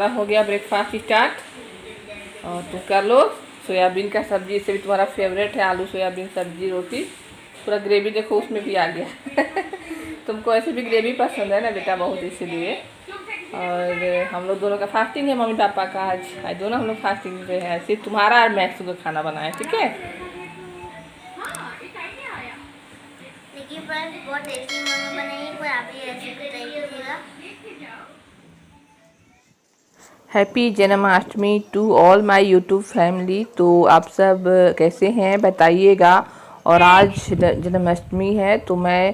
हमारा हो गया ब्रेकफास्ट स्टार्ट। और तुम कर लो सोयाबीन का सब्जी, इससे भी तुम्हारा फेवरेट है आलू सोयाबीन सब्जी रोटी। पूरा ग्रेवी देखो उसमें भी आ गया तुमको ऐसे भी ग्रेवी पसंद है ना बेटा बहुत, इसीलिए। और हम लोग दोनों का फास्टिंग है, मम्मी पापा का आज दोनों हम लोग फास्टिंग पे हैं। सिर्फ तुम्हारा और मैक्स का खाना बनाया, ठीक है। बहुत टेस्टी मम्मी बनाई, कोई आप ही ऐसे ट्राई कीजिएगा। Happy Janmashtami to all my YouTube family. तो आप सब कैसे हैं बताइएगा। और आज जन्माष्टमी है तो मैं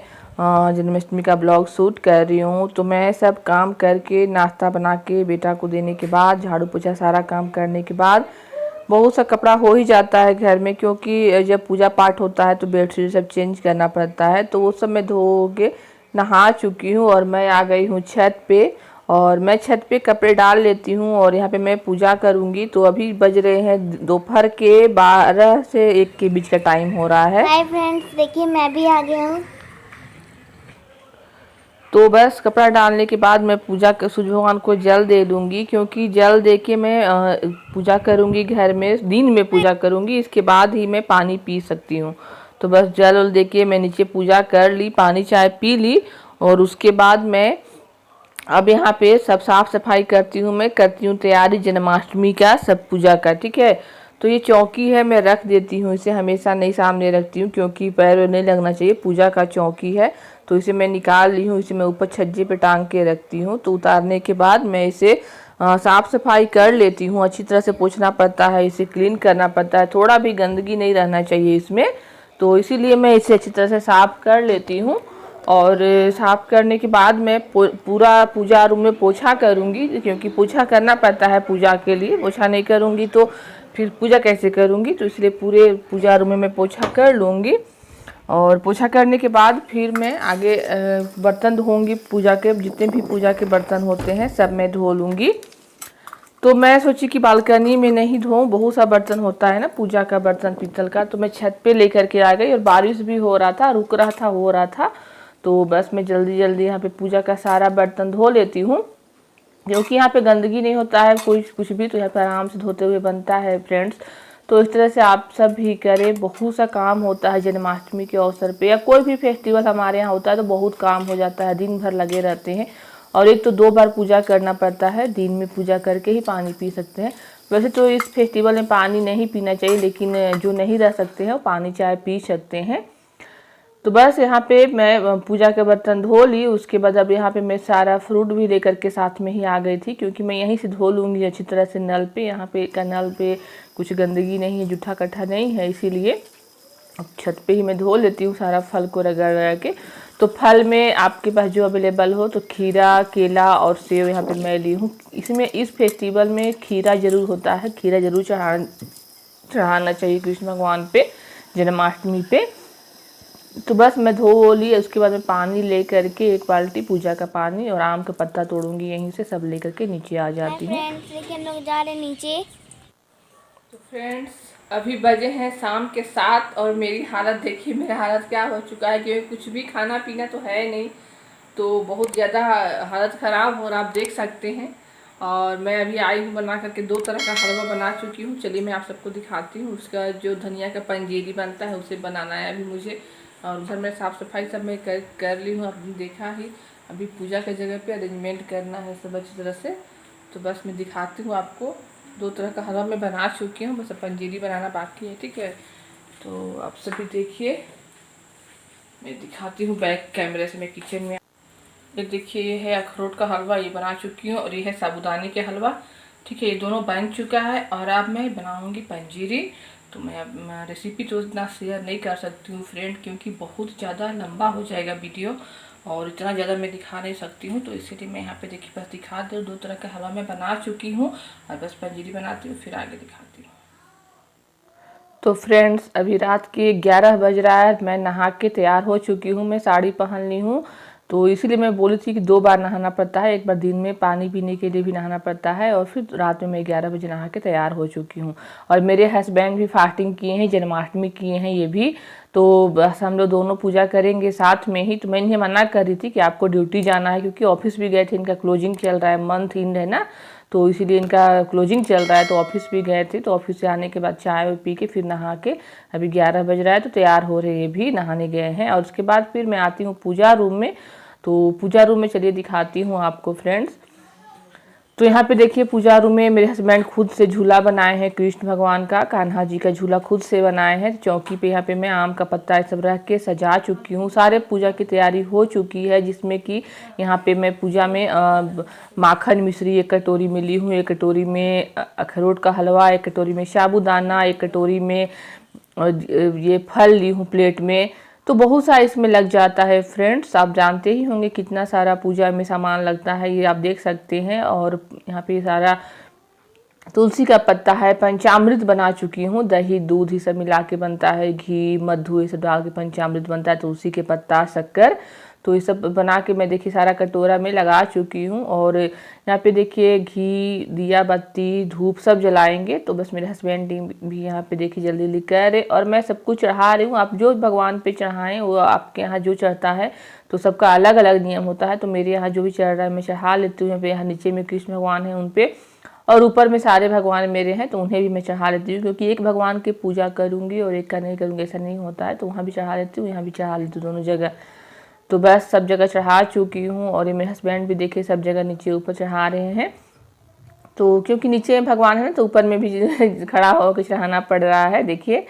जन्माष्टमी का ब्लॉग शूट कर रही हूँ। तो मैं सब काम करके नाश्ता बना के बेटा को देने के बाद झाड़ू पोछा सारा काम करने के बाद बहुत सा कपड़ा हो ही जाता है घर में, क्योंकि जब पूजा पाठ होता है तो बेडशीट सब चेंज करना पड़ता है। तो वो सब मैं धो के नहा चुकी हूँ और मैं आ गई हूँ छत पे। और मैं छत पे कपड़े डाल लेती हूँ और यहाँ पे मैं पूजा करूँगी। तो अभी बज रहे हैं दोपहर के 12 से 1 के बीच का टाइम हो रहा है। हाय फ्रेंड्स, देखिए मैं भी आ गया हूँ। तो बस कपड़ा डालने के बाद मैं पूजा सूर्य भगवान को जल दे दूंगी, क्योंकि जल दे के मैं पूजा करूंगी घर में, दिन में पूजा करूंगी, इसके बाद ही मैं पानी पी सकती हूँ। तो बस जल उल दे के मैं नीचे पूजा कर ली, पानी चाय पी ली। और उसके बाद मैं अब यहाँ पे सब साफ सफाई करती हूँ, मैं करती हूँ तैयारी जन्माष्टमी का सब पूजा का, ठीक है। तो ये चौकी है, मैं रख देती हूँ इसे, हमेशा नहीं सामने रखती हूँ क्योंकि पैर नहीं लगना चाहिए, पूजा का चौकी है। तो इसे मैं निकाल ली हूँ, इसे मैं ऊपर छज्जे पे टांग के रखती हूँ। तो उतारने के बाद मैं इसे साफ़ सफाई कर लेती हूँ, अच्छी तरह से पोंछना पड़ता है, इसे क्लीन करना पड़ता है, थोड़ा भी गंदगी नहीं रहना चाहिए इसमें। तो इसीलिए मैं इसे अच्छी तरह से साफ़ कर लेती हूँ। और साफ़ करने के बाद मैं पूरा पूजा रूम में पोछा करूँगी, क्योंकि पोछा करना पड़ता है पूजा के लिए, पोछा नहीं करूँगी तो फिर पूजा कैसे करूँगी। तो इसलिए पूरे पूजा रूम में मैं पोछा कर लूँगी। और पोछा करने के बाद फिर मैं आगे बर्तन धोऊंगी, पूजा के जितने भी पूजा के बर्तन होते हैं सब मैं धो लूँगी। तो मैं सोची कि बालकनी में नहीं धोऊं, बहुत सा बर्तन होता है ना पूजा का बर्तन पीतल का। तो मैं छत पे लेकर के आ गई और बारिश भी हो रहा था, रुक रहा था, हो रहा था। तो बस मैं जल्दी जल्दी यहाँ पे पूजा का सारा बर्तन धो लेती हूँ, क्योंकि यहाँ पे गंदगी नहीं होता है कोई कुछ भी, तो यहाँ पे आराम से धोते हुए बनता है फ्रेंड्स। तो इस तरह से आप सब भी करें, बहुत सा काम होता है जन्माष्टमी के अवसर पे, या कोई भी फेस्टिवल हमारे यहाँ होता है तो बहुत काम हो जाता है, दिन भर लगे रहते हैं। और एक तो 2 बार पूजा करना पड़ता है, दिन में पूजा करके ही पानी पी सकते हैं। वैसे तो इस फेस्टिवल में पानी नहीं पीना चाहिए, लेकिन जो नहीं रह सकते हैं वो पानी चाय पी सकते हैं। तो बस यहाँ पे मैं पूजा के बर्तन धो ली। उसके बाद अब यहाँ पे मैं सारा फ्रूट भी लेकर के साथ में ही आ गई थी, क्योंकि मैं यहीं से धो लूँगी अच्छी तरह से नल पे। यहाँ पे का नल पे कुछ गंदगी नहीं है, जूठा कट्ठा नहीं है, इसीलिए अब छत पे ही मैं धो लेती हूँ सारा फल को रगड़ रगड़ के। तो फल में आपके पास जो अवेलेबल हो, तो खीरा, केला और सेब यहाँ पे मैं ली हूँ। इसमें इस फेस्टिवल में खीरा ज़रूर होता है, खीरा ज़रूर चढ़ाना चाहिए कृष्ण भगवान पे जन्माष्टमी पे। तो बस मैं धो ली, उसके बाद मैं पानी ले करके 1 बाल्टी पूजा का पानी और आम का पत्ता तोड़ूंगी, यहीं से सब लेकर के नीचे आ जाती हूँ। फ्रेंड्स देखिए हम लोग जा रहे हैं नीचे। तो फ्रेंड्स अभी बजे हैं शाम के 7 और मेरी हालत देखिए, मेरा हालत क्या हो चुका है, क्योंकि कुछ भी खाना पीना तो है नहीं, तो बहुत ज़्यादा हालत ख़राब हो रहा आप देख सकते हैं। और मैं अभी आई हूँ बना करके 2 तरह का हलवा बना चुकी हूँ, चलिए मैं आप सबको दिखाती हूँ। उसका जो धनिया का पंजीरी बनता है उसे बनाना है अभी मुझे। और उधर मैं साफ़ सफाई सब मैं कर ली हूँ, आपने देखा ही। अभी पूजा के जगह पे अरेंजमेंट करना है सब अच्छी तरह से। तो बस मैं दिखाती हूँ आपको, 2 तरह का हलवा मैं बना चुकी हूँ, बस पंजीरी बनाना बाकी है, ठीक है। तो आप सभी देखिए, मैं दिखाती हूँ बैक कैमरे से, मैं किचन में। ये देखिए, ये है अखरोट का हलवा, ये बना चुकी हूँ। और ये है साबूदाने के हलवा, ठीक है, ये दोनों बन चुका है। और अब मैं बनाऊँगी पंजीरी। तो मैं अब रेसिपी तो इतना शेयर नहीं कर सकती हूँ फ्रेंड, क्योंकि बहुत ज़्यादा लंबा हो जाएगा वीडियो और इतना ज़्यादा मैं दिखा नहीं सकती हूँ। तो इसीलिए मैं यहाँ पे देखिए बस दिखा दूँ, 2 तरह का हलवा मैं बना चुकी हूँ और बस पंजीरी बनाती हूँ, फिर आगे दिखाती हूँ। तो फ्रेंड्स अभी रात के 11 बज रहा है, मैं नहा के तैयार हो चुकी हूँ, मैं साड़ी पहन ली हूँ। तो इसीलिए मैं बोली थी कि 2 बार नहाना पड़ता है, एक बार दिन में पानी पीने के लिए भी नहाना पड़ता है, और फिर रात में मैं 11 बजे नहा के तैयार हो चुकी हूँ। और मेरे हस्बैंड भी फास्टिंग किए हैं, जन्माष्टमी किए हैं ये भी। तो बस हम लोग दोनों पूजा करेंगे साथ में ही। तो मैं इन्हें मना कर रही थी कि आपको ड्यूटी जाना है, क्योंकि ऑफिस भी गए थे, इनका क्लोजिंग चल रहा है, मंथ एंड है ना। तो इसीलिए इनका क्लोजिंग चल रहा है। तो ऑफिस भी गए थे, तो ऑफिस से आने के बाद चाय पी के फिर नहा के अभी 11 बज रहा है तो तैयार हो रहे, ये भी नहाने गए हैं। और उसके बाद फिर मैं आती हूँ पूजा रूम में। तो पूजा रूम में चलिए दिखाती हूँ आपको फ्रेंड्स। तो यहाँ पे देखिए पूजा रूम में मेरे हस्बैंड खुद से झूला बनाए हैं, कृष्ण भगवान का, कान्हा जी का झूला खुद से बनाए हैं। चौकी पे यहाँ पे मैं आम का पत्ता ये सब रख के सजा चुकी हूँ। सारे पूजा की तैयारी हो चुकी है, जिसमें कि यहाँ पे मैं पूजा में माखन मिश्री 1 कटोरी में ली हूँ, 1 कटोरी में अखरोट का हलवा, 1 कटोरी में साबूदाना, 1 कटोरी में ये फल ली हूँ प्लेट में। तो बहुत सारा इसमें लग जाता है फ्रेंड्स, आप जानते ही होंगे कितना सारा पूजा में सामान लगता है, ये आप देख सकते हैं। और यहाँ पे सारा तुलसी का पत्ता है, पंचामृत बना चुकी हूँ, दही दूध ये सब मिला के बनता है, घी मधु ये सब डाल के पंचामृत बनता है, तुलसी के पत्ता शक्कर, तो ये सब बना के मैं देखिए सारा कटोरा में लगा चुकी हूँ। और यहाँ पे देखिए घी दिया बत्ती धूप सब जलाएंगे। तो बस मेरे हस्बैंड भी यहाँ पे देखिए जल्दी जल्दी कर रहे, और मैं सब कुछ चढ़ा रही हूँ। आप जो भगवान पे चढ़ाएं वो आपके यहाँ जो चढ़ता है, तो सबका अलग अलग नियम होता है। तो मेरे यहाँ जो भी चढ़ रहा है मैं चढ़ा लेती हूँ। यहाँ नीचे में कृष्ण भगवान है उन पे, और ऊपर में सारे भगवान मेरे हैं, तो उन्हें भी मैं चढ़ा लेती हूँ, क्योंकि एक भगवान की पूजा करूँगी और एक का नहीं करूँगी ऐसा नहीं होता है। तो वहाँ भी चढ़ा लेती हूँ, यहाँ भी चढ़ा लेती हूँ, दोनों जगह। तो बस सब जगह चढ़ा चुकी हूँ। और ये मेरे हस्बैंड भी देखे सब जगह नीचे ऊपर चढ़ा रहे हैं। तो क्योंकि नीचे भगवान है ना, तो ऊपर में भी खड़ा होकर चढ़ाना पड़ रहा है देखिए।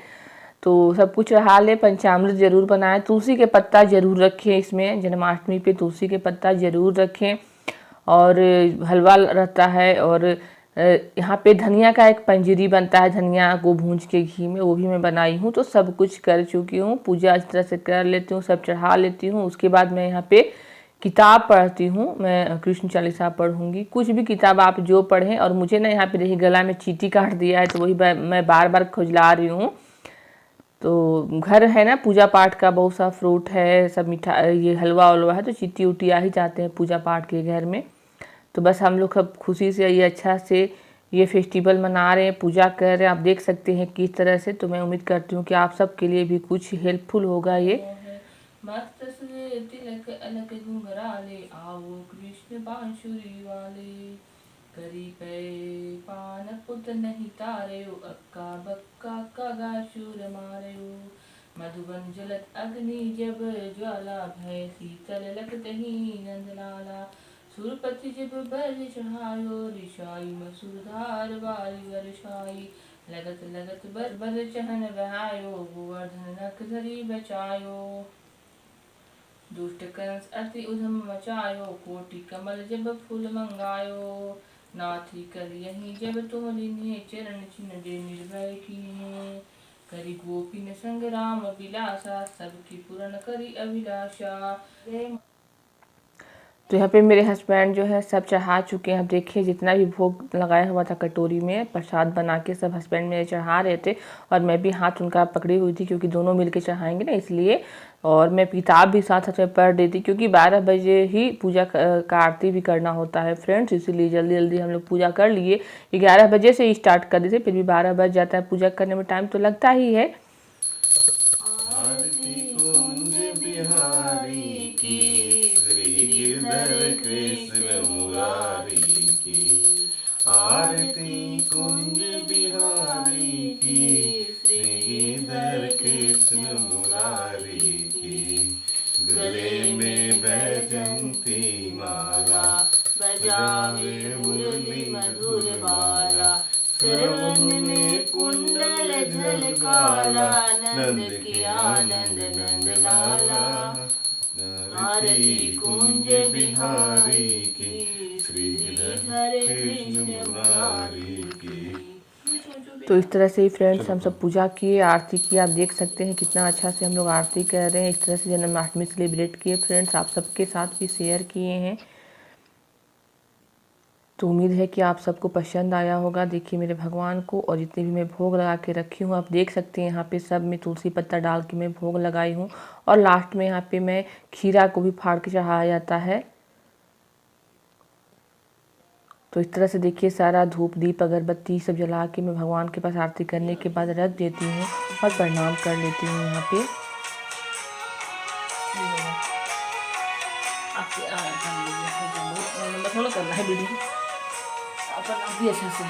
तो सब कुछ चढ़ा ले। पंचामृत जरूर बनाएं, तुलसी के पत्ता जरूर रखें, इसमें जन्माष्टमी पे तुलसी के पत्ता जरूर रखें। और हलवा रहता है, और यहाँ पे धनिया का एक पंजीरी बनता है, धनिया को भूंज के घी में, वो भी मैं बनाई हूँ। तो सब कुछ कर चुकी हूँ, पूजा इस तरह से कर लेती हूँ, सब चढ़ा लेती हूँ। उसके बाद मैं यहाँ पे किताब पढ़ती हूँ, मैं कृष्ण चालीसा पढ़ूंगी, कुछ भी किताब आप जो पढ़ें। और मुझे ना यहाँ पे देखिए गला में चींटी काट दिया है, तो वही मैं बार बार खुजला रही हूँ। तो घर है ना पूजा पाठ का, बहुत सा फ्रूट है, सब मीठा ये हलवा वलवा है, तो चींटी उटी आ ही जाते हैं पूजा पाठ के घर में। तो बस हम लोग सब खुशी से ये अच्छा से ये फेस्टिवल मना रहे हैं, पूजा कर रहे हैं, आप देख सकते हैं किस तरह से। तो मैं उम्मीद करती हूँ कि आप सब के लिए भी कुछ हेल्पफुल होगा ये। मस्त से तिलक अलग घुंघराले, आओ कृष्ण बांसुरी वाले, करी पे पान पुत नहीं तारे, अक्का बक्का का शूर मारे। मधुबन जलत अग्नि जब ज्वाला, भय शीतल लगत ही नंदलाला। सुरपति जब बर चढ़ायो, ऋषाई मसूरधार वारी वर्षाई। लगत लगत बर बर चहन बहायो, गोवर्धन नख धरी बचायो। दुष्ट कंस अति उधम मचायो, कोटि कमल जब फूल मंगायो। नाथी कर यही जब तुम लिन्हे, चरण चिन्ह दे निर्भय कीन्हे। करी गोपिन संग राम बिलासा, सबकी पूर्ण करी अभिलाषा। तो यहाँ पे मेरे हस्बैंड जो है सब चढ़ा चुके हैं। अब देखिए जितना भी भोग लगाया हुआ था कटोरी में प्रसाद बना के सब हस्बैंड मेरे चढ़ा रहे थे, और मैं भी हाथ उनका पकड़ी हुई थी, क्योंकि दोनों मिलके चढ़ाएंगे ना इसलिए। और मैं किताब भी साथ साथ में पढ़ रही थी, क्योंकि 12 बजे ही पूजा का आरती भी करना होता है फ्रेंड्स, इसीलिए जल्दी जल्दी हम लोग पूजा कर लिए। 11 बजे से ही स्टार्ट कर देते, फिर भी 12 बज जाता है, पूजा करने में टाइम तो लगता ही है। कृष्ण मुरारी की, आरती कुंज बिहारी की, श्रीधर कृष्ण मुरारी की। गले में बैजंती माला, बजावे मुरली मधुर बाला। श्रवण में कुंडल झलकाला, नंद की आनंद नंद लाला। आरती कुंज बिहारी की, श्रीधर कृष्ण मुरारी की। तो इस तरह से ही फ्रेंड्स हम सब पूजा किए, आरती की, आप देख सकते हैं कितना अच्छा से हम लोग आरती कर रहे हैं। इस तरह से जन्माष्टमी सेलिब्रेट किए फ्रेंड्स, आप सबके साथ भी शेयर किए हैं। तो उम्मीद है कि आप सबको पसंद आया होगा। देखिए मेरे भगवान को, और जितने भी मैं भोग लगा के रखी हूँ आप देख सकते हैं, यहाँ पे सब में तुलसी पत्ता डाल के मैं भोग लगाई हूँ। और लास्ट में यहाँ पे मैं खीरा को भी फाड़ के चढ़ाया जाता है। तो इस तरह से देखिए सारा धूप दीप अगरबत्ती सब जला के मैं भगवान के पास आरती करने के बाद रख देती हूँ और प्रणाम कर लेती हूँ। यहाँ पे करना है वीडियो भी अच्छा से।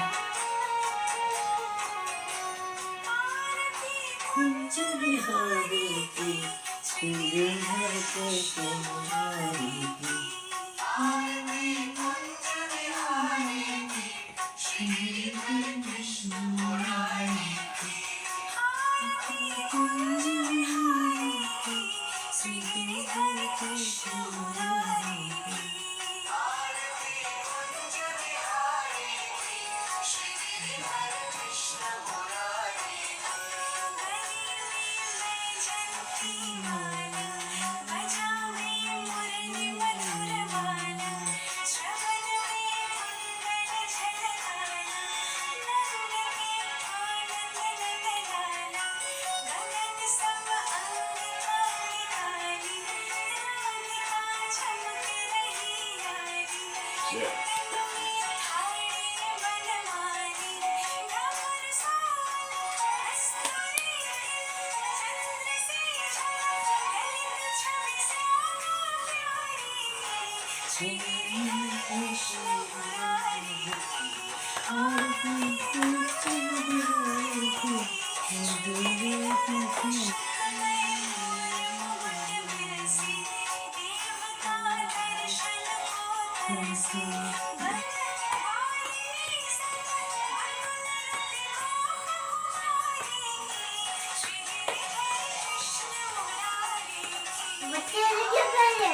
बच्चे ने क्या पहले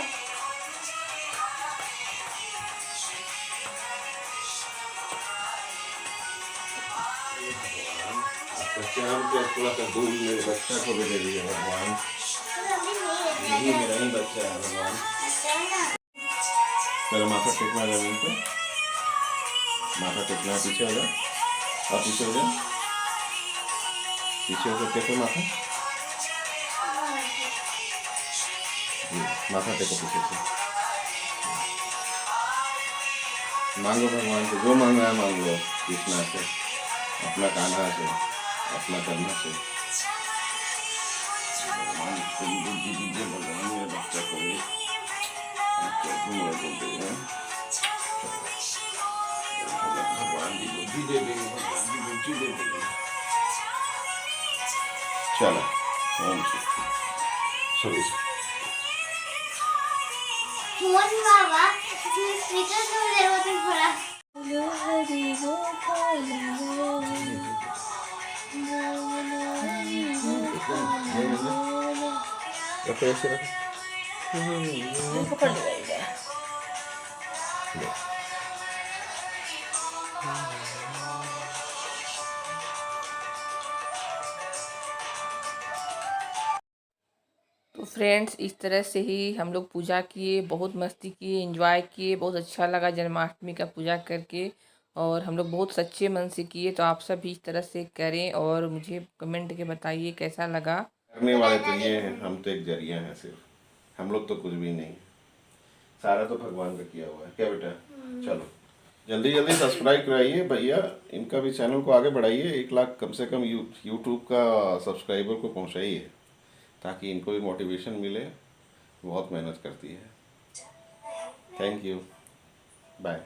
चांद पे थोड़ा सा दूध मेरे बच्चा को भी दे दिया भगवान। यही मेरा ही बच्चा है भगवान। मेरा माथा टेकना जमीन पे, माथा टेकना, पीछे हो जा और पीछे हो जा, पीछे होकर टेको माथा, माथा टेको पीछे से। मांगो भगवान से, जो मांगना है मांग लो, कृष्णा से, अपना कान्हा से, अपना करना से। भगवान मेरे बच्चा को भी भगवान की बुद्धि दे देंगे, भगवान की बुद्धि दे देंगे। चलो ओम सॉरी फोन बाबा इसमें स्पीकर क्यों दे रहे हो तुम थोड़ा रखो ऐसे रखो। पकड़ लेगा। तो फ्रेंड्स, इस तरह से ही हम लोग पूजा किए, बहुत मस्ती किए, एंजॉय किए, बहुत अच्छा लगा जन्माष्टमी का पूजा करके। और हम लोग बहुत सच्चे मन से किए, तो आप सब भी इस तरह से करें और मुझे कमेंट के बताइए कैसा लगा। करने वाले तो ये हैं, हम तो एक जरिया हैं सिर्फ, हम लोग तो कुछ भी नहीं, सारा तो भगवान का किया हुआ है। क्या बेटा? चलो जल्दी जल्दी सब्सक्राइब कराइए भैया, इनका भी चैनल को आगे बढ़ाइए, 1 लाख कम से कम यूट्यूब का सब्सक्राइबर को पहुंचाइए, ताकि इनको भी मोटिवेशन मिले। बहुत मेहनत करती है। Thank you, bye.